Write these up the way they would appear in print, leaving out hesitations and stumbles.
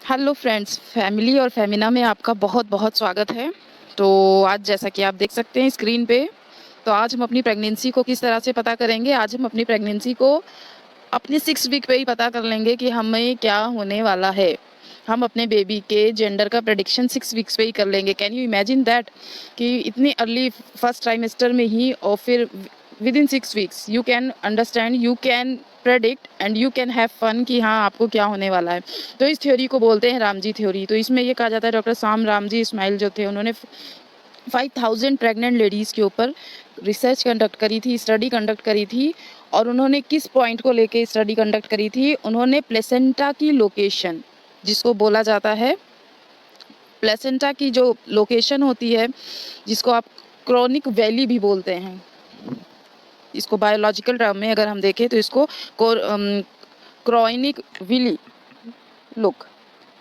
Hello friends, family और फेमिना में आपका बहुत बहुत स्वागत है। तो आज जैसा कि आप देख सकते हैं स्क्रीन पे, तो आज हम अपनी प्रेगनेंसी को किस तरह से पता करेंगे। आज हम अपनी प्रेगनेंसी को अपनी 6 वीक पे ही पता कर लेंगे कि हमें क्या होने वाला है। हम अपने बेबी के जेंडर का प्रेडिक्शन 6 वीक्स पे ही कर लेंगे। कैन यू इमेजिन दैट कि इतनी अर्ली फर्स्ट ट्राइमेस्टर में ही, और फिर within 6 weeks you can understand, you can predict and you can have fun कि हाँ आपको क्या होने वाला है। तो इस थ्योरी को बोलते हैं रामजी थ्योरी। तो इसमें ये कहा जाता है, डॉक्टर साम रामजी इस्माइल जो थे, उन्होंने 5000 प्रेग्नेंट लेडीज़ के ऊपर रिसर्च कंडक्ट करी थी, स्टडी कंडक्ट करी थी। और उन्होंने किस पॉइंट को लेके स्टडी कंडक्ट करी थी, उन्होंने प्लेसेंटा की लोकेशन, जिसको बोला जाता है प्लेसेंटा की जो लोकेशन होती है, जिसको आप क्रोनिक वैली भी बोलते हैं। इसको बायोलॉजिकल टर्म में अगर हम देखें तो इसको क्रोनिक विली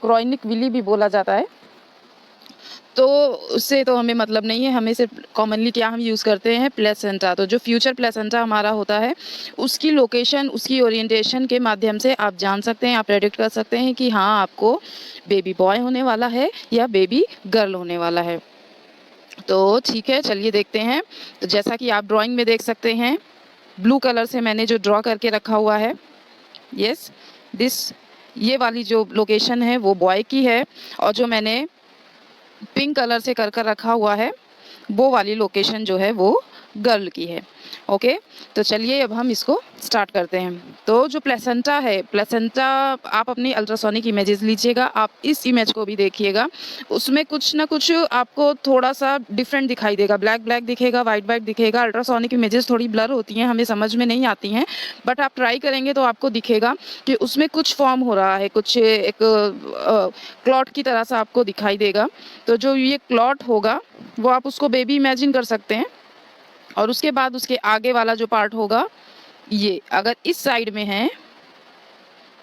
क्रोनिक विली भी बोला जाता है। तो उससे तो हमें मतलब नहीं है, हमें सिर्फ कॉमनली क्या हम यूज़ करते हैं, प्लेसेंटा। तो जो फ्यूचर प्लेसेंटा हमारा होता है, उसकी लोकेशन, उसकी ओरिएंटेशन के माध्यम से आप जान सकते हैं, आप प्रेडिक्ट कर सकते हैं कि हाँ आपको बेबी बॉय होने वाला है या बेबी गर्ल होने वाला है। तो ठीक है, चलिए देखते हैं। तो जैसा कि आप ड्राइंग में देख सकते हैं, ब्लू कलर से मैंने जो ड्रॉ करके रखा हुआ है, यस दिस, ये वाली जो लोकेशन है वो बॉय की है, और जो मैंने पिंक कलर से कर रखा हुआ है वो वाली लोकेशन जो है वो गर्ल की है। ओके, तो चलिए अब हम इसको स्टार्ट करते हैं। तो जो प्लेसेंटा है, प्लेसेंटा आप अपनी अल्ट्रासोनिक इमेजेस लीजिएगा, आप इस इमेज को भी देखिएगा। उसमें कुछ ना कुछ आपको थोड़ा सा डिफरेंट दिखाई देगा, ब्लैक ब्लैक दिखेगा, वाइट वाइट दिखेगा। अल्ट्रासोनिक इमेजेस थोड़ी ब्लर होती हैं, हमें समझ में नहीं आती हैं, बट आप ट्राई करेंगे तो आपको दिखेगा कि उसमें कुछ फॉर्म हो रहा है, कुछ एक क्लॉट की तरह सा आपको दिखाई देगा। तो जो ये क्लॉट होगा वो आप उसको बेबी इमेजिन कर सकते हैं, और उसके बाद उसके आगे वाला जो पार्ट होगा, ये अगर इस साइड में है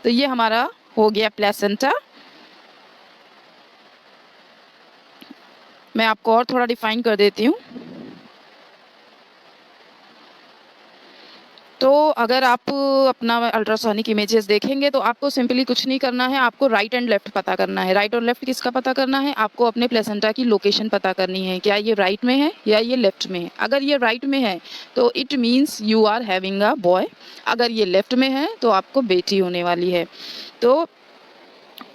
तो ये हमारा हो गया प्लेसेंटा। मैं आपको और थोड़ा डिफाइन कर देती हूँ। तो अगर आप अपना अल्ट्रासोनिक इमेजेस देखेंगे तो आपको सिंपली कुछ नहीं करना है, आपको राइट एंड लेफ्ट पता करना है। राइट और लेफ्ट किसका पता करना है? आपको अपने प्लेसेंटा की लोकेशन पता करनी है, क्या ये राइट में है या ये लेफ्ट में है। अगर ये राइट में है तो it means you are having a boy, अगर ये लेफ्ट में है तो आपको बेटी होने वाली है। तो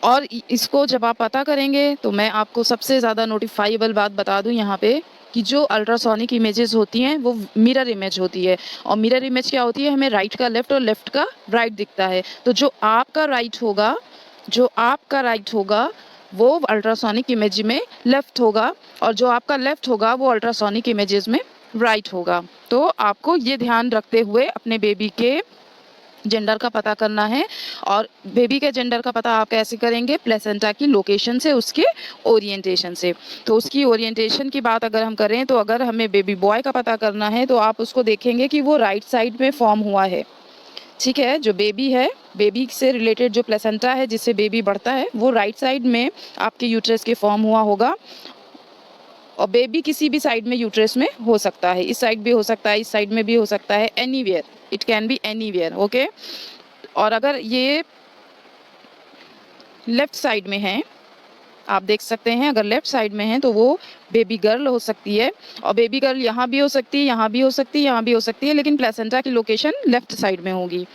और इसको जब आप पता करेंगे तो मैं आपको सबसे ज़्यादा नोटिफाइबल बात बता दूं यहाँ पे, कि जो अल्ट्रासोनिक इमेजेस होती हैं वो मिरर इमेज होती है। और मिरर इमेज क्या होती है? हमें राइट का लेफ्ट और लेफ्ट का राइट दिखता है। तो जो आपका राइट होगा वो अल्ट्रासोनिक इमेज में लेफ्ट होगा, और जो आपका लेफ्ट होगा वो अल्ट्रासोनिक इमेजेस में राइट होगा। तो आपको ये ध्यान रखते हुए अपने बेबी के जेंडर का पता करना है। और बेबी के जेंडर का पता आप कैसे करेंगे? प्लेसेंटा की लोकेशन से, उसके ओरिएंटेशन से। तो उसकी ओरिएंटेशन की बात अगर हम करें, तो अगर हमें बेबी बॉय का पता करना है तो आप उसको देखेंगे कि वो राइट साइड में फॉर्म हुआ है। ठीक है, जो बेबी है, बेबी से रिलेटेड जो प्लेसेंटा है जिससे बेबी बढ़ता है, वो राइट साइड में आपके यूट्रस के फॉर्म हुआ होगा। और बेबी किसी भी साइड में यूट्रस में हो सकता है, इस साइड भी हो सकता है, इस साइड में भी हो सकता है, anywhere, it can be anywhere. Okay, और अगर ये लेफ्ट साइड में है, आप देख सकते हैं, अगर लेफ्ट साइड में है तो वो बेबी गर्ल हो सकती है। और बेबी गर्ल यहाँ भी हो सकती है, यहाँ भी हो सकती है, यहाँ भी हो सकती है, लेकिन प्लेसेंटा की लोकेशन लेफ्ट साइड में होगी।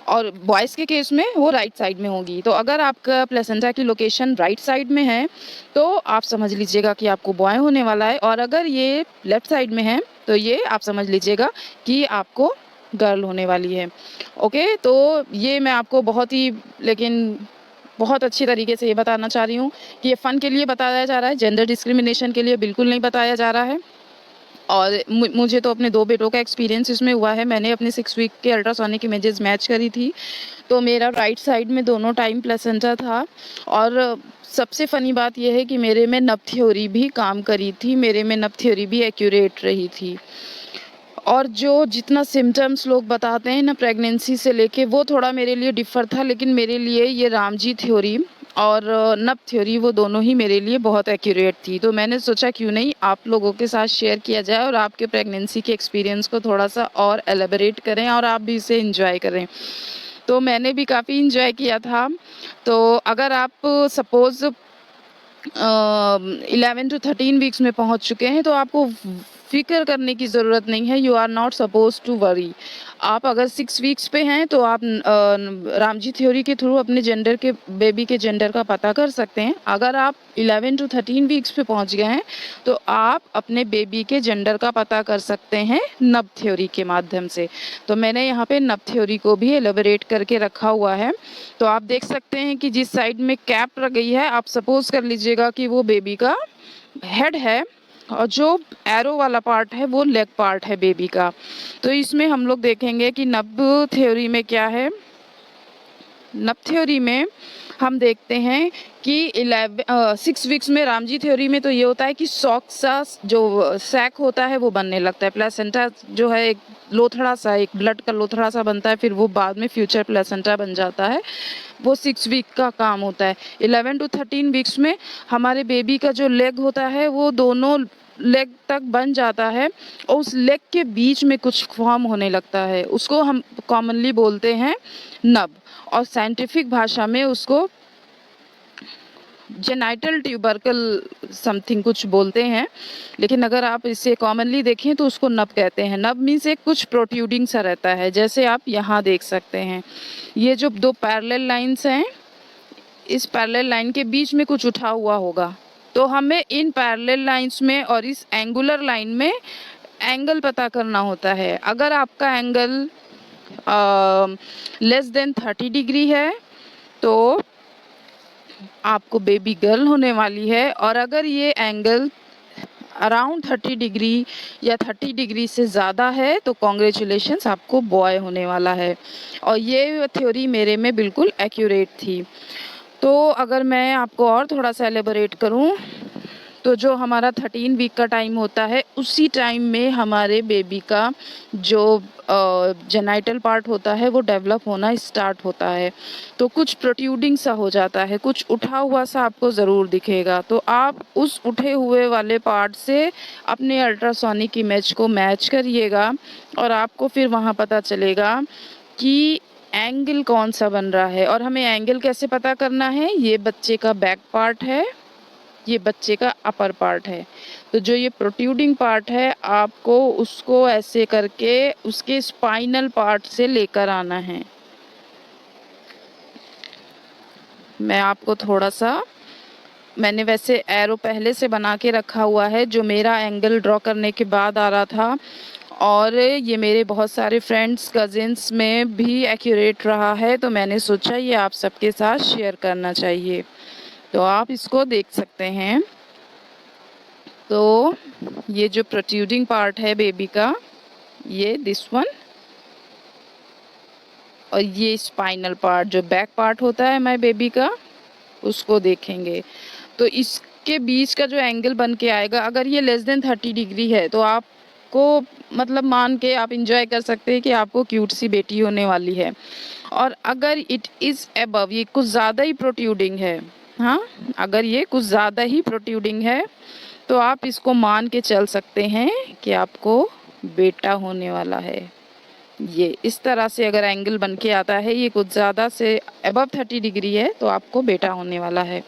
और बॉयज़ के केस में वो राइट साइड में होगी। तो अगर आपका प्लेसेंटा की लोकेशन राइट साइड में है तो आप समझ लीजिएगा कि आपको बॉय होने वाला है, और अगर ये लेफ्ट साइड में है तो ये आप समझ लीजिएगा कि आपको गर्ल होने वाली है। ओके, तो ये मैं आपको बहुत अच्छी तरीके से ये बताना चाह रही हूँ कि ये फ़न के लिए बताया जा रहा है, जेंडर डिस्क्रिमिनेशन के लिए बिल्कुल नहीं बताया जा रहा है। और मुझे तो अपने 2 बेटों का एक्सपीरियंस इसमें हुआ है। मैंने अपने 6 वीक के अल्ट्रासोनिक इमेजेस मैच करी थी, तो मेरा राइट साइड में दोनों टाइम प्लेसेंटा था। और सबसे फ़नी बात यह है कि मेरे में नब थ्योरी भी काम करी थी, मेरे में नब थ्योरी भी एक्यूरेट रही थी। और जो जितना सिम्टम्स लोग बताते हैं ना प्रेगनेंसी से लेके, वो थोड़ा मेरे लिए डिफ़र था, लेकिन मेरे लिए ये रामजी थ्योरी और नब थ्योरी, वो दोनों ही मेरे लिए बहुत एक्यूरेट थी। तो मैंने सोचा क्यों नहीं आप लोगों के साथ शेयर किया जाए, और आपके प्रेगनेंसी के एक्सपीरियंस को थोड़ा सा और एलेबरेट करें और आप भी इसे एंजॉय करें। तो मैंने भी काफ़ी एंजॉय किया था। तो अगर आप सपोज़ 11 टू 13 वीक्स में पहुंच चुके हैं तो आपको फ़िक्र करने की ज़रूरत नहीं है। You are not suppose to worry. आप अगर 6 वीक्स पे हैं तो आप रामजी थ्योरी के थ्रू अपने जेंडर के बेबी के जेंडर का पता कर सकते हैं। अगर आप 11 टू 13 वीक्स पे पहुंच गए हैं तो आप अपने बेबी के जेंडर का पता कर सकते हैं नब थ्योरी के माध्यम से। तो मैंने यहाँ पे नब थ्योरी को भी एलेबोरेट करके रखा हुआ है। तो आप देख सकते हैं कि जिस साइड में कैप रख गई है, आप सपोज कर लीजिएगा कि वो बेबी का हेड है और जो एरो वाला पार्ट है वो लेग पार्ट है बेबी का। तो इसमें हम लोग देखेंगे कि नब थ्योरी में क्या है। नब थ्योरी में हम देखते हैं कि 6 वीक्स में रामजी थ्योरी में तो ये होता है कि सॉक सा जो सैक होता है वो बनने लगता है। प्लेसेंटा जो है एक लोथड़ा सा, एक ब्लड का लोथड़ा सा बनता है, फिर वो बाद में फ्यूचर प्लेसेंटा बन जाता है। वो 6 वीक का काम होता है। 11 टू 13 वीक्स में हमारे बेबी का जो लेग होता है वो दोनों लेग तक बन जाता है और उस लेग के बीच में कुछ फॉर्म होने लगता है। उसको हम कॉमनली बोलते हैं नब, और साइंटिफिक भाषा में उसको जेनाइटल ट्यूबरकल समथिंग कुछ बोलते हैं, लेकिन अगर आप इसे कॉमनली देखें तो उसको नब कहते हैं। नब मीन्स एक कुछ प्रोट्रूडिंग सा रहता है, जैसे आप यहाँ देख सकते हैं। ये जो 2 पैरेलल लाइंस हैं, इस पैरेलल लाइन के बीच में कुछ उठा हुआ होगा। तो हमें इन पैरेलल लाइंस में और इस एंगुलर लाइन में एंगल पता करना होता है। अगर आपका एंगल लेस देन 30 डिग्री है तो आपको बेबी गर्ल होने वाली है, और अगर ये एंगल अराउंड 30 डिग्री या 30 डिग्री से ज़्यादा है तो कॉन्ग्रेचुलेशंस, आपको बॉय होने वाला है। और ये थ्योरी मेरे में बिल्कुल एक्यूरेट थी। तो अगर मैं आपको और थोड़ा सा एलेबोरेट करूं तो जो हमारा 13 वीक का टाइम होता है उसी टाइम में हमारे बेबी का जो जेनाइटल पार्ट होता है वो डेवलप होना स्टार्ट होता है। तो कुछ प्रोट्रूडिंग सा हो जाता है, कुछ उठा हुआ सा आपको ज़रूर दिखेगा। तो आप उस उठे हुए वाले पार्ट से अपने अल्ट्रासोनिक इमेज को मैच करिएगा और आपको फिर वहाँ पता चलेगा कि एंगल कौन सा बन रहा है। और हमें एंगल कैसे पता करना है, ये बच्चे का बैक पार्ट है, ये बच्चे का अपर पार्ट है। तो जो ये प्रोट्रूडिंग पार्ट है आपको उसको ऐसे करके उसके स्पाइनल पार्ट से लेकर आना है। मैं आपको थोड़ा सा, मैंने वैसे एरो पहले से बना के रखा हुआ है जो मेरा एंगल ड्रॉ करने के बाद आ रहा था, और ये मेरे बहुत सारे फ्रेंड्स कजिन्स में भी एक्यूरेट रहा है, तो मैंने सोचा ये आप सबके साथ शेयर करना चाहिए। तो आप इसको देख सकते हैं। तो ये जो प्रोट्रूडिंग पार्ट है बेबी का, ये दिस वन, और ये स्पाइनल पार्ट जो बैक पार्ट होता है हमारे बेबी का, उसको देखेंगे। तो इसके बीच का जो एंगल बन के आएगा, अगर ये लेस देन 30 डिग्री है तो आपको मतलब मान के आप इंजॉय कर सकते हैं कि आपको क्यूट सी बेटी होने वाली है। और अगर इट इज़ अबव, ये कुछ ज़्यादा ही प्रोट्रूडिंग है, हाँ, अगर ये कुछ ज़्यादा ही प्रोट्रूडिंग है तो आप इसको मान के चल सकते हैं कि आपको बेटा होने वाला है। ये इस तरह से अगर एंगल बन के आता है, ये कुछ ज़्यादा से अबव 30 डिग्री है तो आपको बेटा होने वाला है।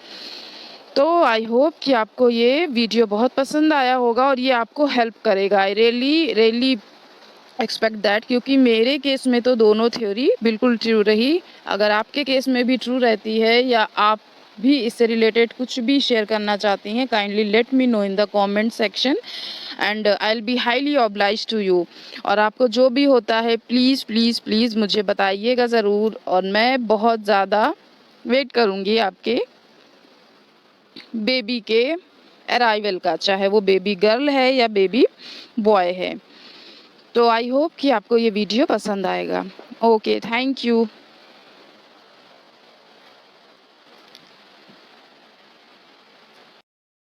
तो आई होप कि आपको ये वीडियो बहुत पसंद आया होगा और ये आपको हेल्प करेगा। आई रियली एक्सपेक्ट दैट, क्योंकि मेरे केस में तो दोनों थ्योरी बिल्कुल ट्रू रही। अगर आपके केस में भी ट्रू रहती है या आप भी इससे रिलेटेड कुछ भी शेयर करना चाहती हैं, kindly let me know in the comment section and I will be highly obliged to you. और आपको जो भी होता है प्लीज़ प्लीज़ प्लीज़ मुझे बताइएगा ज़रूर, और मैं बहुत ज़्यादा वेट करूँगी आपके बेबी के अराइवल का, चाहे वो बेबी गर्ल है या बेबी बॉय है। तो आई होप कि आपको ये वीडियो पसंद आएगा। Okay, thank you.